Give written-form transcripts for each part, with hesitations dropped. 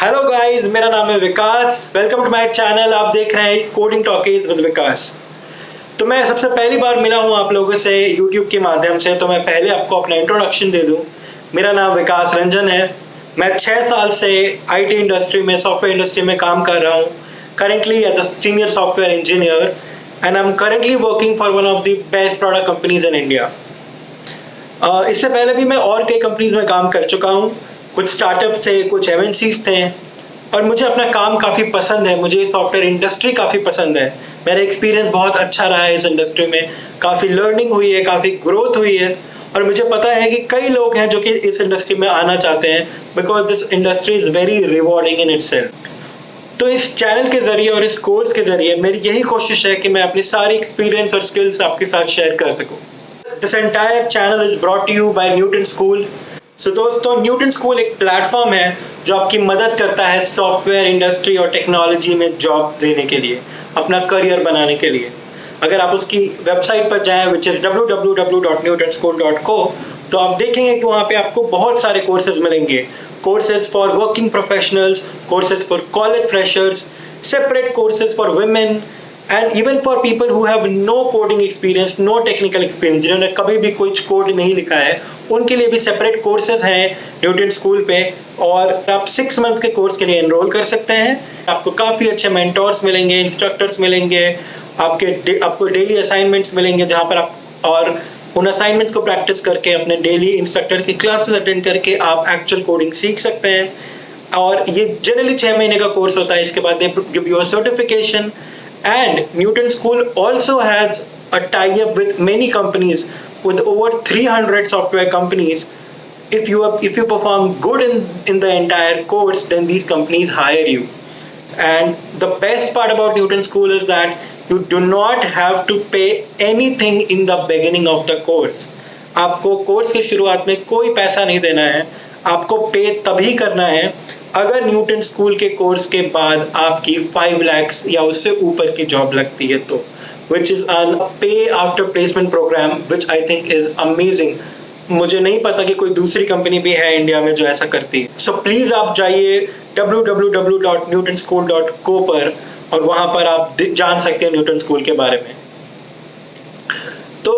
Hello guys, मेरा नाम है Vikas. Welcome to my channel. आप देख रहे हैं कोडिंग टॉकीज विद विकास। तो मैं सबसे पहली बार मिला हूं आप लोगों से यूट्यूब के माध्यम से, तो मैं पहले आपको अपना इंट्रोडक्शन दे दूं। मेरा नाम विकास रंजन है। मैं 6 साल से आईटी इंडस्ट्री में, सॉफ्टवेयर इंडस्ट्री में काम कर रहा हूं। Currently as a senior software engineer and I am currently working for one of the best product companies in India. इससे पहले भी मैं और कई कंपनीज में काम कर चुका हूँ। कुछ स्टार्टअप थे, कुछ एमएनसीज थे, और मुझे अपना काम काफ़ी पसंद है। मुझे सॉफ्टवेयर इंडस्ट्री काफ़ी पसंद है। मेरा एक्सपीरियंस बहुत अच्छा रहा है इस इंडस्ट्री में। काफ़ी लर्निंग हुई है, काफ़ी ग्रोथ हुई है, और मुझे पता है कि कई लोग हैं जो कि इस इंडस्ट्री में आना चाहते हैं, because this industry is very rewarding in itself. तो इस चैनल के ज़रिए और इस कोर्स के ज़रिए मेरी यही कोशिश है कि मैं अपनी सारी एक्सपीरियंस और स्किल्स आपके साथ शेयर कर सकूँ। This entire channel is brought to you by Newton School. So दोस्तों, न्यूटन स्कूल एक प्लेटफॉर्म है जो आपकी मदद करता है सॉफ्टवेयर इंडस्ट्री और टेक्नोलॉजी में जॉब देने के लिए, अपना करियर बनाने के लिए। अगर आप उसकी वेबसाइट पर जाएं, विच इज़ www.newtonschool.co, तो आप देखेंगे कि वहाँ पे आपको बहुत सारे कोर्सेज मिलेंगे। Courses for working professionals, courses for college freshers, separate courses for women, and even for people who have no coding experience, no technical experience, जिन्होंने कभी भी कुछ कोड नहीं लिखा है, उनके लिए भी सेपरेट कोर्सेज हैं न्यूटन स्कूल पे। और आप 6 मंथ के कोर्स के लिए एनरोल कर सकते हैं। आपको काफ़ी अच्छे मेंटोर्स मिलेंगे, इंस्ट्रक्टर्स मिलेंगे, आपको डेली असाइनमेंट्स मिलेंगे, जहाँ पर आप और उन असाइनमेंट्स को प्रैक्टिस करके अपने डेली इंस्ट्रक्टर की क्लासेस अटेंड करके आप एक्चुअल कोडिंग सीख सकते हैं। और ये जनरली 6 महीने का कोर्स होता है। इसके बाद they give you a certification. And Newton School also has a tie-up with many companies, with over 300 software companies. If you perform good in the entire course, then these companies hire you. And the best part about Newton School is that you do not have to pay anything in the beginning of the course. आपको course की शुरुआत में कोई पैसा नहीं देना है। आपको पे तभी करना है अगर न्यूटन स्कूल के कोर्स के बाद आपकी 5 लाख या उससे ऊपर की जॉब लगती है तो, विच is an pay after placement program, which I think is amazing. मुझे नहीं पता कि कोई दूसरी कंपनी भी है इंडिया में जो ऐसा करती है। सो प्लीज़ आप जाइए www.newtonschool.co पर, और वहाँ पर आप जान सकते हैं न्यूटन स्कूल के बारे में। तो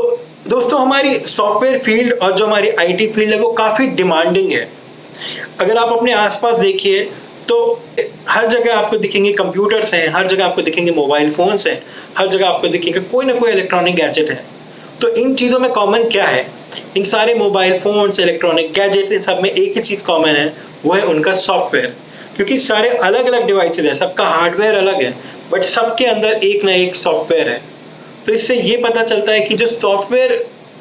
दोस्तों, हमारी सॉफ्टवेयर फील्ड और जो हमारी आईटी फील्ड है वो काफ़ी डिमांडिंग है। अगर आप अपने आसपास देखिए तो हर जगह आपको दिखेंगे कंप्यूटर्स हैं, हर जगह आपको दिखेंगे मोबाइल फोन्स हैं, हर जगह आपको दिखेंगे कोई ना कोई इलेक्ट्रॉनिक गैजेट है। तो इन चीज़ों में कॉमन क्या है? इन सारे मोबाइल फोन्स, इलेक्ट्रॉनिक गैजेट्स, इन सब में एक ही चीज़ कॉमन है, वो है उनका सॉफ्टवेयर। क्योंकि सारे अलग अलग डिवाइसेज हैं, सबका हार्डवेयर अलग है, बट सबके अंदर एक ना एक सॉफ्टवेयर है। तो इससे ये पता चलता है कि जो सॉफ्टवेयर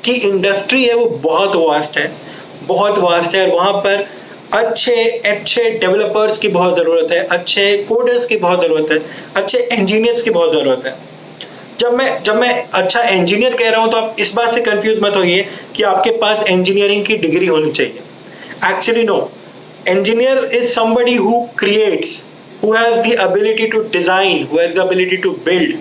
की इंडस्ट्री है वो बहुत वास्ट है, बहुत वास्ट है। और वहाँ पर अच्छे डेवलपर्स की बहुत ज़रूरत है, अच्छे कोडर्स की बहुत ज़रूरत है, अच्छे इंजीनियर्स की बहुत ज़रूरत है। जब मैं अच्छा इंजीनियर कह रहा हूँ तो आप इस बात से कंफ्यूज मत होइए कि आपके पास इंजीनियरिंग की डिग्री होनी चाहिए। Actually no, engineer is somebody who creates, who has the ability to design, who has the ability to build.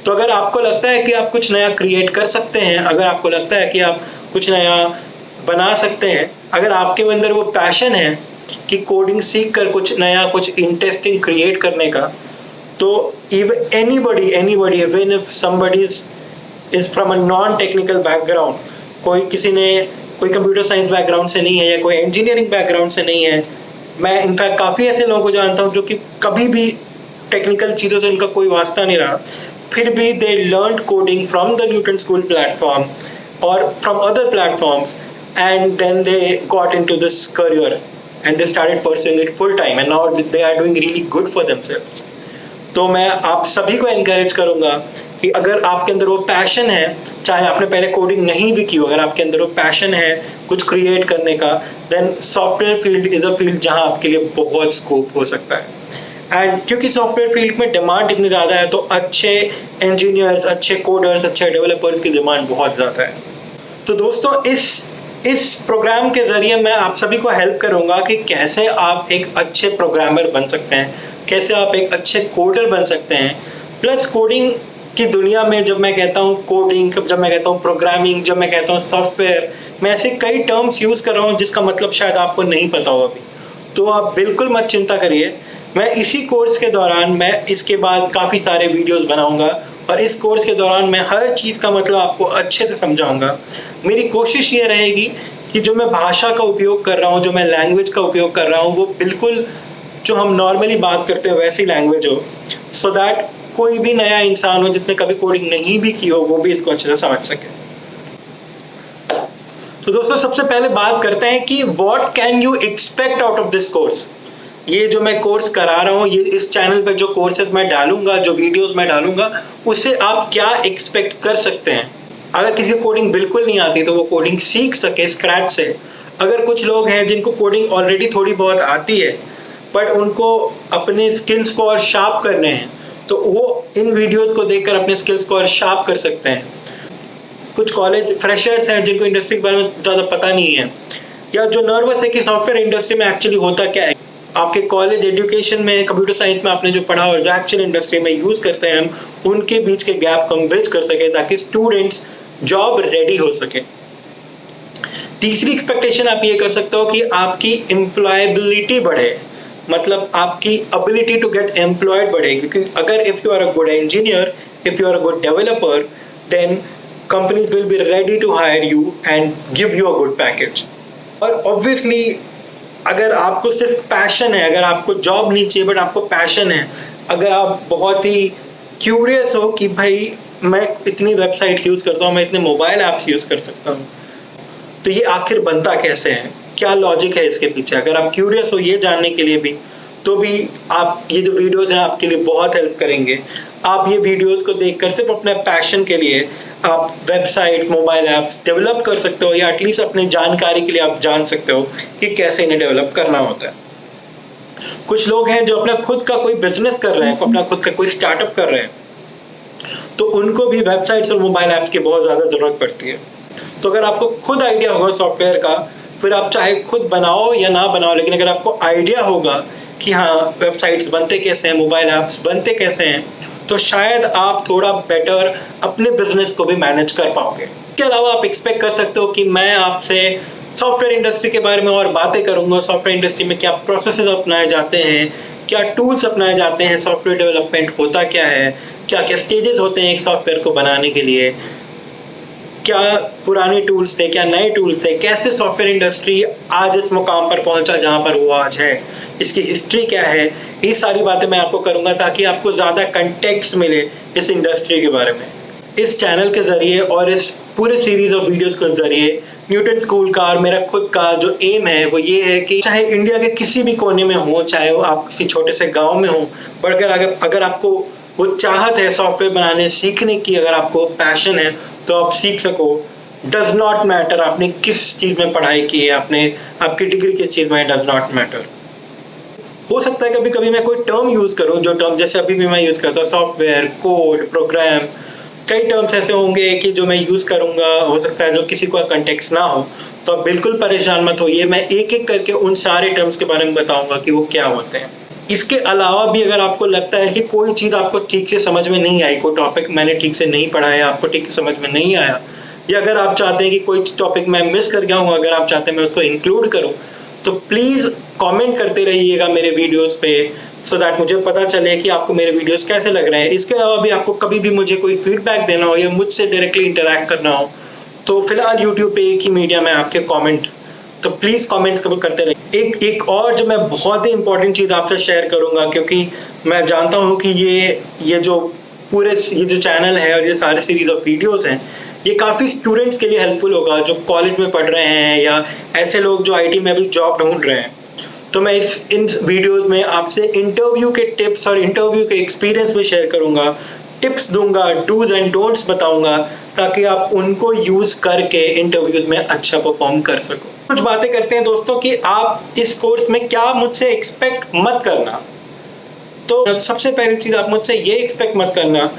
तो अगर आपको लगता है कि आप कुछ नया क्रिएट कर सकते हैं, अगर आपको लगता है कि आप कुछ नया बना सकते हैं, अगर आपके अंदर वो पैशन है कि कोडिंग सीख कर कुछ नया, कुछ इंटरेस्टिंग क्रिएट करने का, तो anybody even if somebody is from a non technical background, कोई कंप्यूटर साइंस बैकग्राउंड से नहीं है या कोई इंजीनियरिंग बैकग्राउंड से नहीं है। मैं इनफैक्ट काफ़ी ऐसे लोगों को जानता हूँ जो कि कभी भी टेक्निकल चीज़ों से उनका कोई वास्ता नहीं रहा, फिर भी they learn coding from the Newton School platform और from other platforms, and then they got into this career and they started pursuing it full time, and now they are doing really good for themselves. तो मैं आप सभी को encourage करूँगा कि अगर आपके अंदर वो पैशन है, चाहे आपने पहले कोडिंग नहीं भी की हो, अगर आपके अंदर वो पैशन है कुछ क्रिएट करने का, then software field is a field जहाँ आपके लिए बहुत स्कोप हो सकता है। एंड क्योंकि सॉफ्टवेयर फील्ड में डिमांड इतनी ज़्यादा है, तो अच्छे इंजीनियर्स, अच्छे कोडर्स, अच्छे डेवलपर्स की डिमांड बहुत ज़्यादा है। तो दोस्तों, इस प्रोग्राम के ज़रिए मैं आप सभी को हेल्प करूंगा कि कैसे आप एक अच्छे प्रोग्रामर बन सकते हैं, कैसे आप एक अच्छे कोडर बन सकते हैं। प्लस कोडिंग की दुनिया में जब मैं कहता हूँ कोडिंग, जब मैं कहता हूँ प्रोग्रामिंग, जब मैं कहता हूँ सॉफ्टवेयर, मैं ऐसे कई टर्म्स यूज़ कर रहा हूँ जिसका मतलब शायद आपको नहीं पता हो अभी। तो आप बिल्कुल मत चिंता करिए। मैं इसी कोर्स के दौरान मैं इसके बाद काफ़ी सारे वीडियोस बनाऊंगा और इस कोर्स के दौरान मैं हर चीज़ का मतलब आपको अच्छे से समझाऊंगा। मेरी कोशिश ये रहेगी कि जो मैं भाषा का उपयोग कर रहा हूँ, जो मैं लैंग्वेज का उपयोग कर रहा हूँ, वो बिल्कुल जो हम नॉर्मली बात करते हैं वैसी लैंग्वेज हो, सो दैट कोई भी नया इंसान हो जिसने कभी कोडिंग नहीं भी की हो वो भी इसको अच्छे से समझ सके। तो दोस्तों सबसे पहले बात करते हैं कि what can you expect out of this course. ये जो मैं कोर्स करा रहा हूँ, ये इस चैनल पे जो कोर्सेज मैं डालूंगा, जो वीडियोस मैं डालूंगा, उससे आप क्या एक्सपेक्ट कर सकते हैं। अगर किसी को कोडिंग बिल्कुल नहीं आती तो वो कोडिंग सीख सके स्क्रैच से। अगर कुछ लोग हैं जिनको कोडिंग ऑलरेडी थोड़ी बहुत आती है बट उनको अपने स्किल्स को और शार्प करने हैं, तो वो इन वीडियोस को देखकर अपने स्किल्स को और शार्प कर सकते हैं। कुछ कॉलेज फ्रेशर्स हैं जिनको इंडस्ट्री के बारे में ज़्यादा पता नहीं है, या जो नर्वस है कि सॉफ्टवेयर इंडस्ट्री में एक्चुअली होता क्या है। आपके कॉलेज एजुकेशन में कंप्यूटर साइंस में आपने जो पढ़ा और जो एक्चुअल इंडस्ट्री में यूज़ करते हैं हम, उनके बीच के गैप को हम ब्रिज कर सके ताकि स्टूडेंट्स जॉब रेडी हो सके। तीसरी एक्सपेक्टेशन आप ये कर सकते हो कि आपकी एम्प्लॉयबिलिटी बढ़े, मतलब आपकी एबिलिटी टू गेट एम्प्लॉयड बढ़े। क्योंकि अगर if you are a good engineer, if you are a good developer, then companies will be ready to hire you and give you a good package. और obviously अगर आपको सिर्फ passion है, अगर आपको जॉब नहीं चाहिए बट आपको पैशन है, अगर आप बहुत ही क्यूरियस हो कि भाई मैं इतनी वेबसाइट यूज़ करता हूँ, मैं इतने मोबाइल ऐप्स यूज़ कर सकता हूँ, तो ये आखिर बनता कैसे है, क्या लॉजिक है इसके पीछे, अगर आप क्यूरियस हो ये जानने के लिए भी, तो भी आप ये जो वीडियोस हैं आपके लिए बहुत हेल्प करेंगे। आप ये वीडियोस को देखकर सिर्फ अपने पैशन के लिए आप वेबसाइट, मोबाइल ऐप्स डेवलप कर सकते हो, या एटलीस्ट अपनी जानकारी के लिए आप जान सकते हो कि कैसे इन्हें डेवलप करना होता है। कुछ लोग हैं जो अपना खुद का कोई बिजनेस कर रहे हैं, अपना खुद का कोई स्टार्टअप कर रहे हैं, तो उनको भी वेबसाइट्स और मोबाइल ऐप्स की बहुत ज़्यादा ज़रूरत पड़ती है। तो अगर आपको खुद आइडिया होगा सॉफ्टवेयर का, फिर आप चाहे खुद बनाओ या ना बनाओ, लेकिन अगर आपको आइडिया होगा कि हाँ वेबसाइट्स बनते कैसे हैं, मोबाइल ऐप्स बनते कैसे हैं, तो शायद आप थोड़ा बेटर अपने बिजनेस को भी मैनेज कर पाओगे। इसके अलावा आप एक्सपेक्ट कर सकते हो कि मैं आपसे सॉफ्टवेयर इंडस्ट्री के बारे में और बातें करूंगा। सॉफ्टवेयर इंडस्ट्री में क्या प्रोसेसेस अपनाए जाते हैं, क्या टूल्स अपनाए जाते हैं, सॉफ्टवेयर डेवलपमेंट होता क्या है, क्या क्या स्टेजेस होते हैं एक सॉफ्टवेयर को बनाने के लिए, क्या पुराने टूल्स थे, क्या नए टूल्स थे, कैसे सॉफ्टवेयर इंडस्ट्री आज इस मुकाम पर पहुंचा जहां पर वो आज है, इसकी हिस्ट्री क्या है, ये सारी बातें मैं आपको करूंगा ताकि आपको ज़्यादा कंटेक्स्ट मिले इस इंडस्ट्री के बारे में। इस चैनल के ज़रिए और इस पूरे सीरीज ऑफ वीडियोस के ज़रिए न्यूटन स्कूल का और मेरा खुद का जो एम है वो ये है कि चाहे इंडिया के किसी भी कोने में हो, चाहे वो आप किसी छोटे से गाँव में हो, पर अगर आपको वो चाहत है सॉफ्टवेयर बनाने सीखने की, अगर आपको पैशन है, तो आप सीख सको। डज नॉट मैटर आपने किस चीज़ में पढ़ाई की है, आपकी डिग्री किस चीज़ में, डज नॉट मैटर। हो सकता है कभी कभी मैं कोई टर्म यूज़ करूं, जो टर्म जैसे अभी भी मैं यूज़ करता हूँ, सॉफ्टवेयर, कोड, प्रोग्राम, कई टर्म्स ऐसे होंगे कि जो मैं यूज़ करूंगा, हो सकता है जो किसी को कंटेक्स्ट ना हो, तो आप बिल्कुल परेशान मत होइए। मैं एक एक करके उन सारे टर्म्स के बारे में बताऊंगा कि वो क्या होते हैं। इसके अलावा भी अगर आपको लगता है कि कोई चीज़ आपको ठीक से समझ में नहीं आई, कोई टॉपिक मैंने ठीक से नहीं पढ़ा है, आपको ठीक से समझ में नहीं आया, या अगर आप चाहते हैं कि कोई टॉपिक मैं मिस कर गया हूँ, अगर आप चाहते हैं मैं उसको इंक्लूड करूँ, तो प्लीज़ कमेंट करते रहिएगा मेरे वीडियोस पे, सो दैट मुझे पता चले कि आपको मेरे वीडियोस कैसे लग रहे हैं। इसके अलावा भी आपको कभी भी मुझे कोई फीडबैक देना हो या मुझसे डायरेक्टली इंटरेक्ट करना हो, तो फिलहाल यूट्यूब पे एक ही मीडियम है आपके कमेंट, तो प्लीज़ कमेंट्स करते रहिए। एक और जो मैं बहुत ही इंपॉर्टेंट चीज़ आपसे शेयर करूँगा, क्योंकि मैं जानता हूँ कि ये जो चैनल है और ये सारे सीरीज ऑफ वीडियोज़ हैं, ये काफ़ी स्टूडेंट्स के लिए हेल्पफुल होगा जो कॉलेज में पढ़ रहे हैं या ऐसे लोग जो आईटी में अभी जॉब ढूंढ रहे हैं। तो मैं इन वीडियोस में आपसे इंटरव्यू के टिप्स और इंटरव्यू के एक्सपीरियंस भी शेयर करूंगा, टिप्स दूंगा, डूज एंड डोंट्स बताऊंगा, ताकि आप उनको यूज़ करके इंटरव्यूज में अच्छा परफॉर्म कर सको। कुछ बातें करते हैं दोस्तों कि आप इस कोर्स में क्या मुझसे एक्सपेक्ट मत करना। तो सबसे पहली चीज़, आप मुझसे ये एक्सपेक्ट मत करना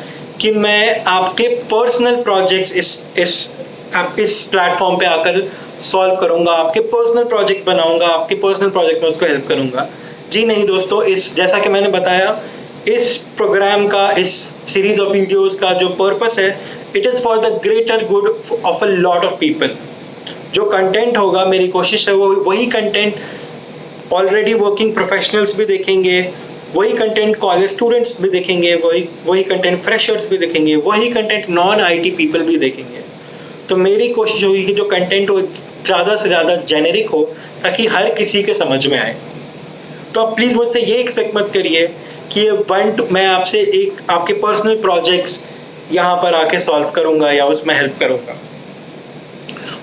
कि मैं आपके पर्सनल प्रोजेक्ट्स इस प्लेटफॉर्म पे आकर सॉल्व करूंगा, आपके पर्सनल प्रोजेक्ट्स बनाऊंगा, आपके पर्सनल प्रोजेक्ट में उसको हेल्प करूंगा। जी नहीं दोस्तों, जैसा कि मैंने बताया, इस प्रोग्राम का, इस सीरीज ऑफ वीडियोस का जो पर्पस है, it is for the greater good of a lot of people. जो कंटेंट होगा, मेरी कोशिश है वो वही कंटेंट ऑलरेडी वर्किंग प्रोफेशनल्स भी देखेंगे, वही कंटेंट कॉलेज स्टूडेंट्स भी देखेंगे, वही कंटेंट फ्रेशर्स भी देखेंगे, वही कंटेंट नॉन आईटी पीपल भी देखेंगे। तो मेरी कोशिश होगी कि जो कंटेंट हो ज़्यादा से ज़्यादा जेनेरिक हो ताकि हर किसी के समझ में आए। तो आप प्लीज़ मुझसे ये एक्सपेक्ट मत करिए कि मैं आपसे एक आपके पर्सनल प्रोजेक्ट्स यहाँ पर आके सॉल्व करूँगा या उसमें हेल्प करूँगा।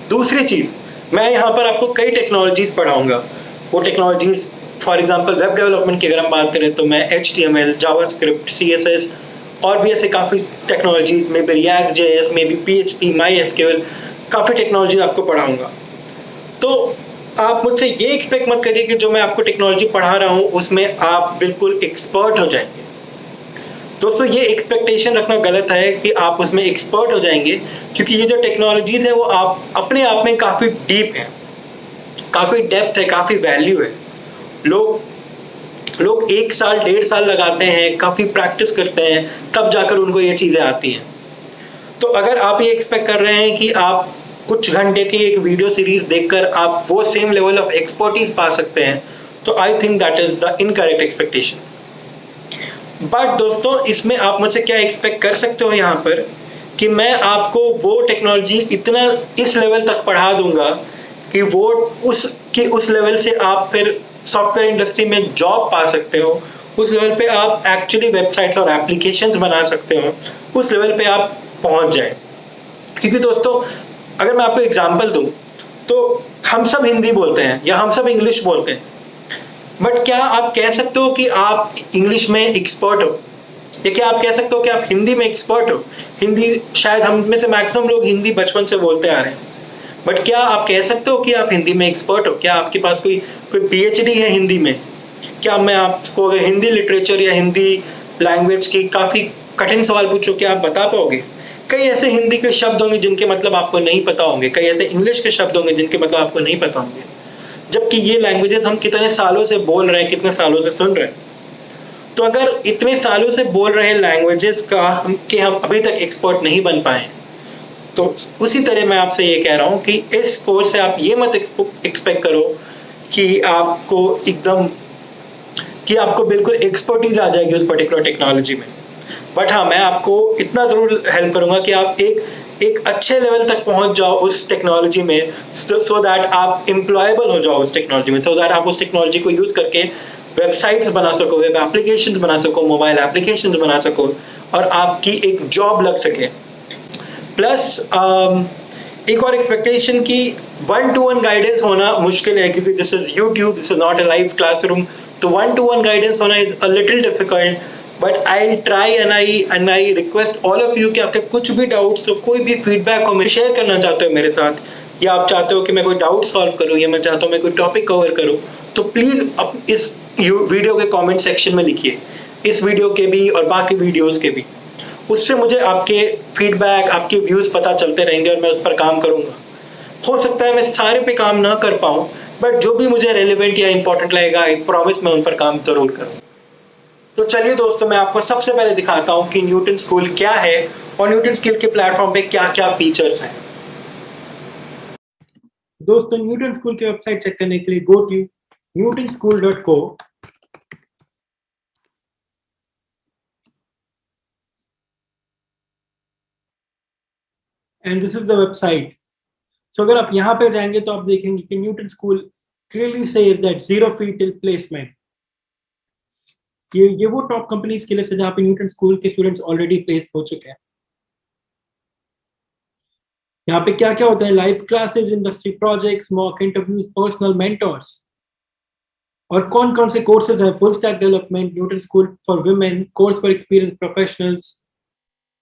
दूसरी चीज़, मैं यहाँ पर आपको कई टेक्नोलॉजीज़ पढ़ाऊँगा। वो technologies for example web development की अगर हम बात करें तो मैं HTML, जावास्क्रिप्ट, CSS और भी ऐसे काफ़ी टेक्नोलॉजीज में भी रिएक्ट JS में भी PHP, MySQL काफ़ी टेक्नोलॉजी आपको पढ़ाऊँगा। तो आप मुझसे ये एक्सपेक्ट मत करिए कि जो मैं आपको टेक्नोलॉजी पढ़ा रहा हूँ उसमें आप बिल्कुल एक्सपर्ट हो जाएंगे। दोस्तों ये एक्सपेक्टेशन रखना गलत है कि आप उसमें एक्सपर्ट हो जाएंगे, क्योंकि ये जो टेक्नोलॉजीज है वो आप अपने आप में काफ़ी डीप है, काफ़ी डेप्थ है, काफ़ी वैल्यू है। लोग 1 साल 1.5 साल लगाते हैं, काफ़ी प्रैक्टिस करते हैं, तब जाकर उनको ये चीज़ें आती हैं। तो अगर आप ये एक्सपेक्ट कर रहे हैं कि आप कुछ घंटे की एक वीडियो सीरीज देखकर आप वो सेम लेवल ऑफ एक्सपर्टीज पा सकते हैं, तो I think that is the incorrect expectation. But दोस्तों इसमें आप मुझसे क्या एक्सपेक्ट कर सकते हो यहाँ पर कि मैं आपको वो टेक्नोलॉजी इतना इस लेवल तक पढ़ा दूंगा कि वो उस लेवल से आप फिर सॉफ्टवेयर इंडस्ट्री में जॉब पा सकते हो, उस लेवल पे आप एक्चुअली वेबसाइट्स और एप्लीकेशंस बना सकते हो, उस लेवल पे आप पहुंच जाए। क्योंकि दोस्तों अगर मैं आपको एग्जांपल दूं तो हम सब हिंदी बोलते हैं या हम सब इंग्लिश बोलते हैं, बट क्या आप कह सकते हो कि आप इंग्लिश में एक्सपर्ट हो, या क्या आप कह सकते हो कि आप हिंदी में एक्सपर्ट हो? हिंदी शायद हम में से मैक्सिमम लोग हिंदी बचपन से बोलते आ रहे हैं, बट क्या आप कह सकते हो कि आप हिंदी में एक्सपर्ट हो? क्या आपके पास कोई PhD है हिंदी में? क्या मैं आपको अगर हिंदी लिटरेचर या हिंदी लैंग्वेज की काफ़ी कठिन सवाल पूछो, क्या आप बता पाओगे? कई ऐसे हिंदी के शब्द होंगे जिनके मतलब आपको नहीं पता होंगे, कई ऐसे इंग्लिश के शब्द होंगे जिनके मतलब आपको नहीं पता होंगे, जबकि ये लैंग्वेजेस हम कितने सालों से बोल रहे हैं, कितने सालों से सुन रहे हैं। तो अगर इतने सालों से बोल रहे लैंग्वेजेस का हम अभी तक एक्सपर्ट नहीं बन पाए, तो उसी तरह मैं आपसे ये कह रहा हूँ कि इस कोर्स से आप ये मत एक्सपेक्ट करो कि आपको बिल्कुल एक्सपर्टीज आ जाएगी उस पर्टिकुलर टेक्नोलॉजी में। बट हाँ, मैं आपको इतना ज़रूर हेल्प करूँगा कि आप एक अच्छे लेवल तक पहुँच जाओ उस टेक्नोलॉजी में, सो दैट आप एम्प्लॉयबल हो जाओ उस टेक्नोलॉजी में, सो दैट आप उस टेक्नोलॉजी को यूज़ करके वेबसाइट्स बना सको, वेब एप्लीकेशंस बना सको, मोबाइल एप्लीकेशंस बना सको और आपकी एक जॉब लग सके। प्लस एक और एक्सपेक्टेशन की 1-to-1 गाइडेंस होना मुश्किल है, क्योंकि this is YouTube, this is not a live classroom, तो 1-to-1 गाइडेंस होना is a little difficult. But I try and I request all of you कि आपके कुछ भी डाउट्स हो, कोई भी फीडबैक हो, मैं शेयर करना चाहते हो मेरे साथ, या आप चाहते हो कि मैं कोई डाउट सॉल्व करूं, या मैं चाहता हूं मैं कोई टॉपिक कवर करूं, तो प्लीज इस वीडियो के कमेंट सेक्शन में लिखिए, इस वीडियो के भी और बाकी वीडियोस के भी। उससे मुझे आपके फीडबैक, आपके व्यूज पता चलते रहेंगे और मैं उस पर काम करूंगा। हो सकता है मैं सारे पे काम ना कर पाऊं, बट जो भी मुझे रेलिवेंट या इंपॉर्टेंट लगेगा, आई प्रॉमिस मैं उन पर काम जरूर करूंगा। तो चलिए दोस्तों, मैं आपको सबसे पहले दिखाता हूं कि न्यूटन स्कूल क्या है और न्यूटन स्किल के प्लेटफॉर्म पे क्या क्या फीचर्स हैं। दोस्तों न्यूटन स्कूल की वेबसाइट चेक करने के लिए go to newtonschool.co। And this is the website. So अगर आप यहाँ पे जाएंगे तो आप देखेंगे कि Newton School clearly says that 0 fee till placement. ये वो टॉप कंपनीज के लिए है जहाँ पे न्यूटन स्कूल के स्टूडेंट्स ऑलरेडी प्लेस हो चुके हैं। यहाँ पे क्या क्या होता है? Live classes, industry projects, mock interviews, personal mentors, और कौन कौन से कोर्सेज हैं? Full stack development, Newton school for women, course for experience professionals,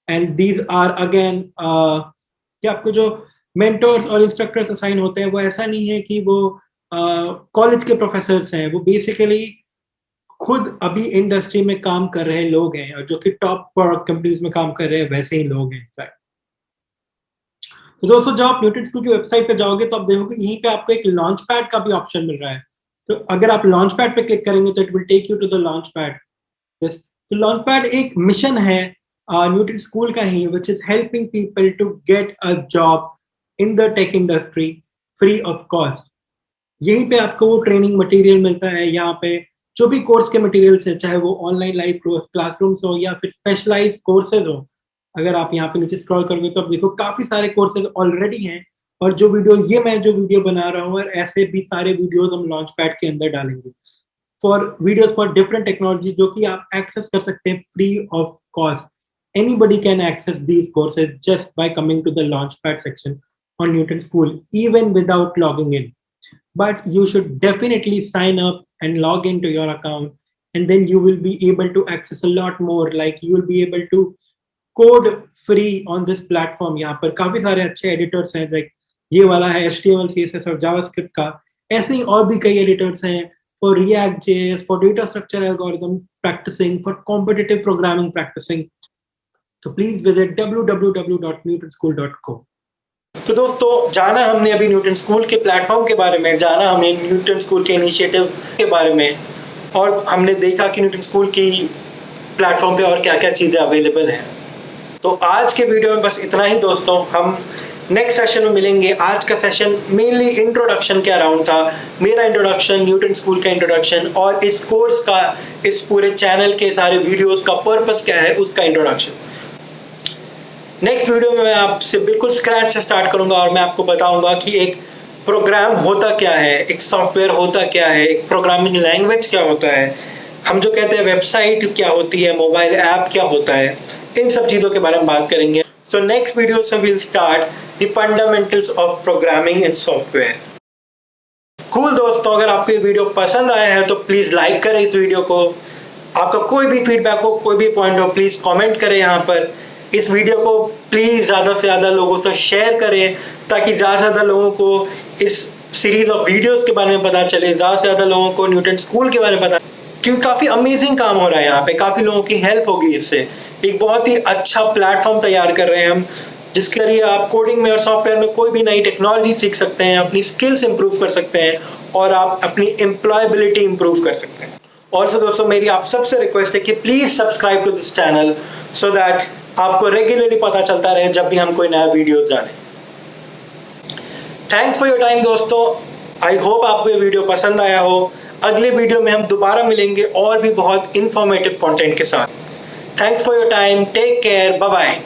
and these are again कि आपको जो मेंटर्स और इंस्ट्रक्टर्स असाइन होते हैं वो ऐसा नहीं है कि वो कॉलेज के प्रोफेसर्स हैं, वो बेसिकली खुद अभी इंडस्ट्री में काम कर रहे लोग हैं, और जो कि टॉप कंपनीज में काम कर रहे हैं वैसे ही लोग हैं। तो दोस्तों जब आप न्यूटन स्कूल की वेबसाइट पे जाओगे तो आप देखोगे यहीं पे आपको एक लॉन्च पैड का भी ऑप्शन मिल रहा है। तो अगर आप लॉन्च पैड पे क्लिक करेंगे तो it will take you to the launch pad. तो लॉन्च पैड एक मिशन है न्यूटन स्कूल का ही, which is helping people to get a job in the tech industry free of cost. यहीं पे आपको वो ट्रेनिंग मटेरियल मिलता है। यहाँ पे जो भी कोर्स के मटेरियल्स है, चाहे वो ऑनलाइन लाइव क्लासरूम्स हो या फिर स्पेशलाइज कोर्सेज हो, अगर आप यहाँ पे नीचे स्क्रॉल करोगे तो आप देखो काफी सारे कोर्सेज ऑलरेडी हैं। और जो वीडियो बना रहा हूँ, और ऐसे भी सारे वीडियोस हम लॉन्च पैड के अंदर डालेंगे for videos for different technology, जो कि आप एक्सेस कर सकते हैं free of cost. Anybody can access these courses just by coming to the Launchpad section on Newton School, even without logging in. But you should definitely sign up and log into your account, and then you will be able to access a lot more. Like you will be able to code free on this platform. यहाँ पर काफी सारे अच्छे editors हैं, like ये वाला है HTML, CSS और JavaScript का। ऐसे ही और भी कई editors हैं for React.js, for data structure algorithm practicing, for competitive programming practicing. तो प्लीज विजिट www.newtonschool.co। तो दोस्तों, जाना हमने अभी न्यूटन स्कूल के प्लेटफॉर्म के बारे में, जाना हमने न्यूटन स्कूल के इनिशिएटिव के बारे में, और हमने देखा कि न्यूटन स्कूल की प्लेटफॉर्म पे और क्या क्या चीज़ें अवेलेबल हैं। तो आज के वीडियो में बस इतना ही दोस्तों। हम नेक्स्ट सेशन में मिलेंगे। आज का सेशन मेनली इंट्रोडक्शन के अराउंड था, मेरा इंट्रोडक्शन, न्यूटन स्कूल का इंट्रोडक्शन, और इस कोर्स का, इस पूरे चैनल के सारे वीडियोस का पर्पस क्या है उसका इंट्रोडक्शन। नेक्स्ट वीडियो में मैं आपसे बिल्कुल स्क्रैच से स्टार्ट करूंगा और मैं आपको बताऊंगा कि एक प्रोग्राम होता क्या है, एक सॉफ्टवेयर होता क्या है, एक प्रोग्रामिंग लैंग्वेज क्या होता है, हम जो कहते हैं वेबसाइट क्या होती है, मोबाइल ऐप क्या होता है, इन सब चीज़ों के बारे में बात करेंगे। सो नेक्स्ट वीडियो से will start the fundamentals of programming in software. Cool दोस्तों, अगर आपको ये वीडियो पसंद आया है तो प्लीज़ लाइक करें इस वीडियो को। आपका कोई भी फीडबैक हो, कोई भी पॉइंट हो, प्लीज़ कॉमेंट करें यहाँ पर। इस वीडियो को प्लीज़ ज़्यादा से ज़्यादा लोगों से शेयर करें ताकि ज़्यादा से ज़्यादा लोगों को इस सीरीज ऑफ वीडियोस के बारे में पता चले, ज़्यादा से ज़्यादा लोगों को न्यूटन स्कूल के बारे में पता, क्योंकि काफ़ी अमेजिंग काम हो रहा है यहाँ पे, काफ़ी लोगों की हेल्प होगी इससे। एक बहुत ही अच्छा प्लेटफॉर्म तैयार कर रहे हैं हम, जिसके जरिए आप कोडिंग में और सॉफ्टवेयर में कोई भी नई टेक्नोलॉजी सीख सकते हैं, अपनी स्किल्स इंप्रूव कर सकते हैं और आप अपनी एम्प्लॉयबिलिटी इंप्रूव कर सकते हैं। और दोस्तों, मेरी आप सबसे रिक्वेस्ट है कि please subscribe to this channel so that आपको रेगुलरली पता चलता रहे जब भी हम कोई नया वीडियोस डालें। थैंक्स फॉर योर टाइम दोस्तों। आई होप आपको ये वीडियो पसंद आया हो। अगले वीडियो में हम दोबारा मिलेंगे और भी बहुत इंफॉर्मेटिव कंटेंट के साथ। Thanks for your time, take care, bye bye.